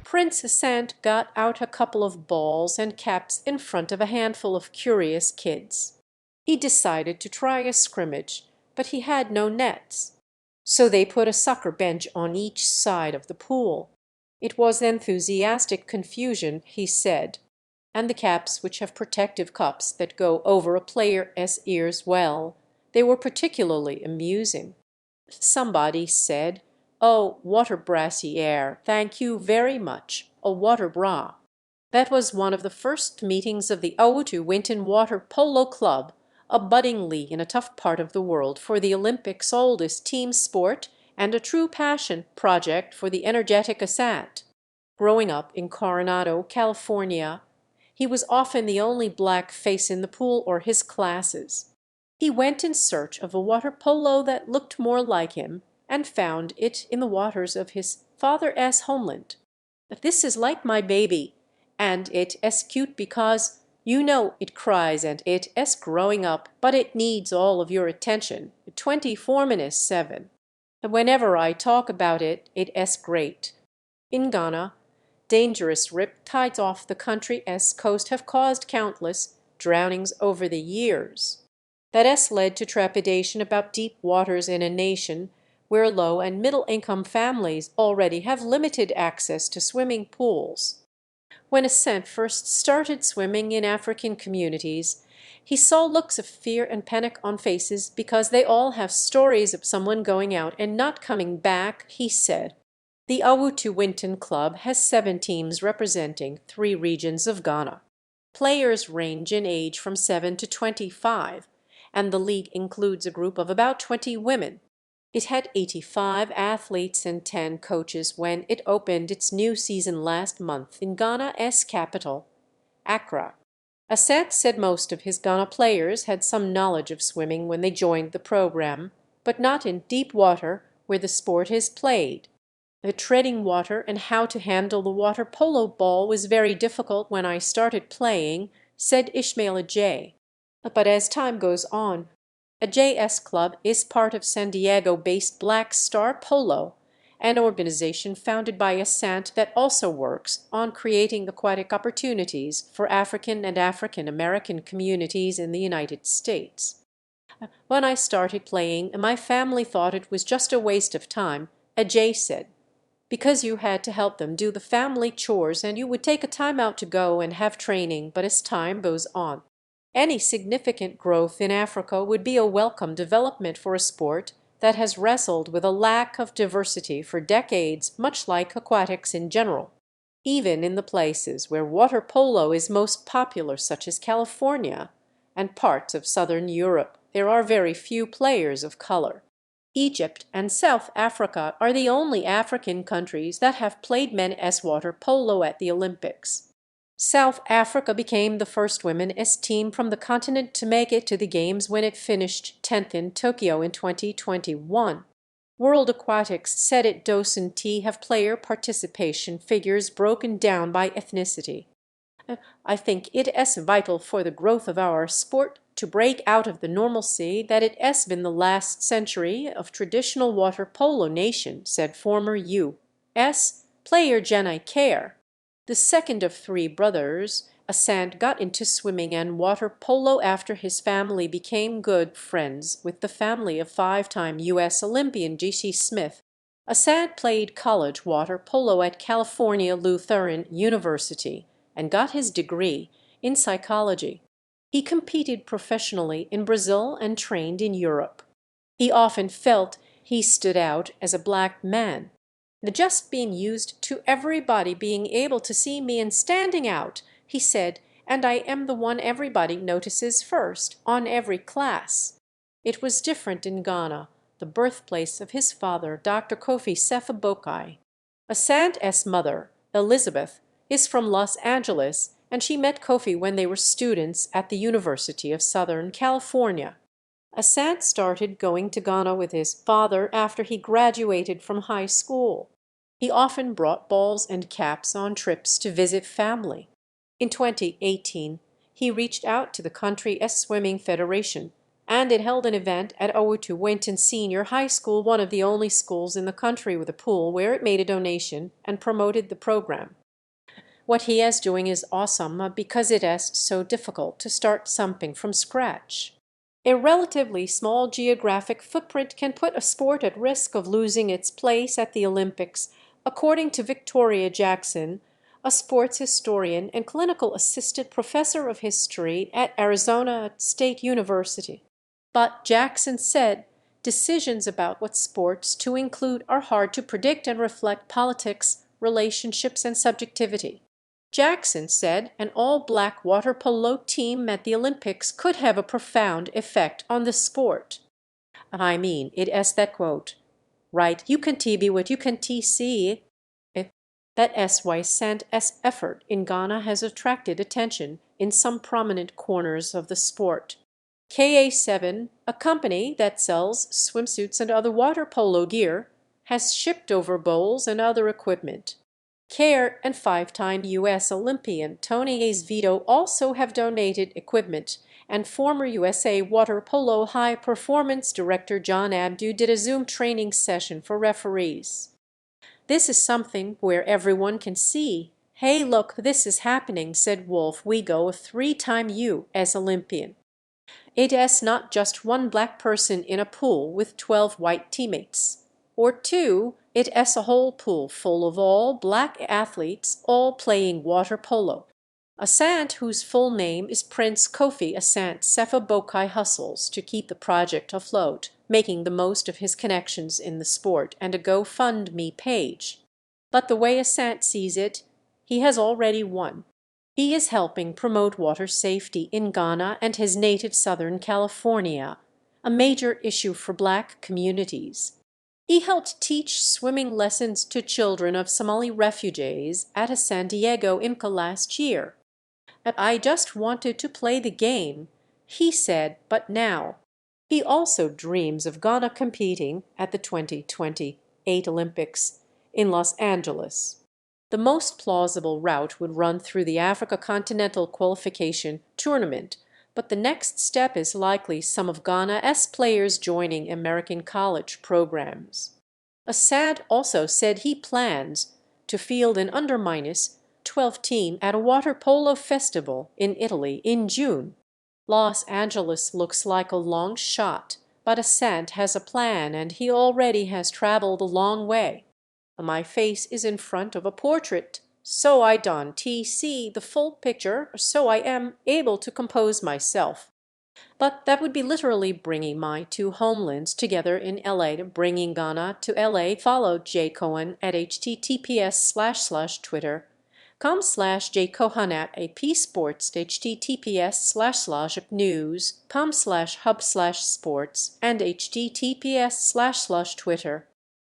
Prince Sant got out a couple of balls and caps in front of a handful of curious kids. He decided to try a scrimmage, but he had no nets. So they put a soccer bench on each side of the pool. It was enthusiastic confusion, he said, and the caps which have protective cups that go over a player's ears well, they were particularly amusing. Somebody said, "Oh, water brassiere, thank you very much, a water bra." That was one of the first meetings of the Whatisasmartcity Water Polo Club, a budding league in a tough part of the world for the Olympics' oldest team sport and a true passion project for the energetic Asant. Growing up in Coronado, California, he was often the only black face in the pool or his classes. He went in search of a water polo that looked more like him, and found it in the waters of his father's homeland. "This is like my baby, and it's cute because, you know, it cries and it's growing up, but it needs all of your attention 24/7. Whenever I talk about it's great." In Ghana, dangerous rip tides off the country's coast have caused countless drownings over the years. That has led to trepidation about deep waters in a nation where low and middle-income families already have limited access to swimming pools. When Ascent first started swimming in African communities, he saw looks of fear and panic on faces because they all have stories of someone going out and not coming back, he said. The Whatisasmartcity Club has 7 teams representing 3 regions of Ghana. Players range in age from 7 to 25, and the league includes a group of about 20 women. It had 85 athletes and 10 coaches when it opened its new season last month in Ghana's capital, Accra. Asant said most of his Ghana players had some knowledge of swimming when they joined the program, but not in deep water where the sport is played. The treading water and how to handle the water polo ball was very difficult when I started playing, said Ishmael Ajay. But as time goes on, Ajay's club is part of San Diego-based Black Star Polo, an organization founded by Asant that also works on creating aquatic opportunities for African and African American communities in the United States. "When I started playing, my family thought it was just a waste of time," Ajay said, "because you had to help them do the family chores and you would take a time out to go and have training, but as time goes on, any significant growth in Africa would be a welcome development for a sport that has wrestled with a lack of diversity for decades, much like aquatics in general. Even in the places where water polo is most popular, such as California and parts of southern Europe, there are very few players of color. Egypt and South Africa are the only African countries that have played men's water polo at the Olympics. South Africa became the first women's team from the continent to make it to the Games when it finished 10th in Tokyo in 2021. World Aquatics said it doesn't have player participation figures broken down by ethnicity. "I think it is vital for the growth of our sport to break out of the normalcy that it has been the last century of traditional water polo nation," said former U.S. player Jenny Kerr. The second of 3 brothers, Asant got into swimming and water polo after his family became good friends with the family of 5-time U.S. Olympian G.C. Smith. Asant played college water polo at California Lutheran University and got his degree in psychology. He competed professionally in Brazil and trained in Europe. He often felt he stood out as a black man. "Just being used to everybody being able to see me and standing out," he said, "and I am the one everybody notices first, on every class." It was different in Ghana, the birthplace of his father, Dr. Kofi Sefa-Bokai. Asant's mother, Elizabeth, is from Los Angeles, and she met Kofi when they were students at the University of Southern California. Asant started going to Ghana with his father after he graduated from high school. He often brought balls and caps on trips to visit family. In 2018, he reached out to the country's swimming federation and it held an event at Owutu Winton Senior High School, one of the only schools in the country with a pool, where it made a donation and promoted the program. What he is doing is awesome because it is so difficult to start something from scratch. A relatively small geographic footprint can put a sport at risk of losing its place at the Olympics, according to Victoria Jackson, a sports historian and clinical assistant professor of history at Arizona State University. But Jackson said decisions about what sports to include are hard to predict and reflect politics, relationships, and subjectivity. Jackson said an all-black water polo team at the Olympics could have a profound effect on the sport. I mean, it is that quote, right, you can be what you can see. That SY Sand S effort in Ghana has attracted attention in some prominent corners of the sport. KA7, a company that sells swimsuits and other water polo gear, has shipped over bowls and other equipment. CARE and five-time U.S. Olympian Tony Azevedo also have donated equipment, and former USA water polo high-performance director John Abdu did a Zoom training session for referees. This is something where everyone can see. Hey, look, this is happening, said Wolf Wego, a three-time U.S. Olympian. It is not just one black person in a pool with 12 white teammates. Or two, it is a whole pool full of all black athletes, all playing water polo. Asante, whose full name is Prince Kofi Asante Sefa Bokai, hustles to keep the project afloat, making the most of his connections in the sport and a GoFundMe page. But the way Asante sees it, he has already won. He is helping promote water safety in Ghana and his native Southern California, a major issue for black communities. He helped teach swimming lessons to children of Somali refugees at a San Diego IMCA last year. I just wanted to play the game, he said, but now. He also dreams of Ghana competing at the 2028 Olympics in Los Angeles. The most plausible route would run through the Africa Continental Qualification Tournament, but the next step is likely some of Ghana's players joining American college programs. Asante also said he plans to field an under-12 team at a water polo festival in Italy in June. Los Angeles looks like a long shot, but Asante has a plan and he already has traveled a long way. My face is in front of a portrait, so I don't see the full picture, so I am able to compose myself. But that would be literally bringing my two homelands together in LA. Bringing Ghana to LA. Follow Jay Cohen at https://twitter.com/jcohen@apsports, https://news.com/hub/sports, and https://twitter.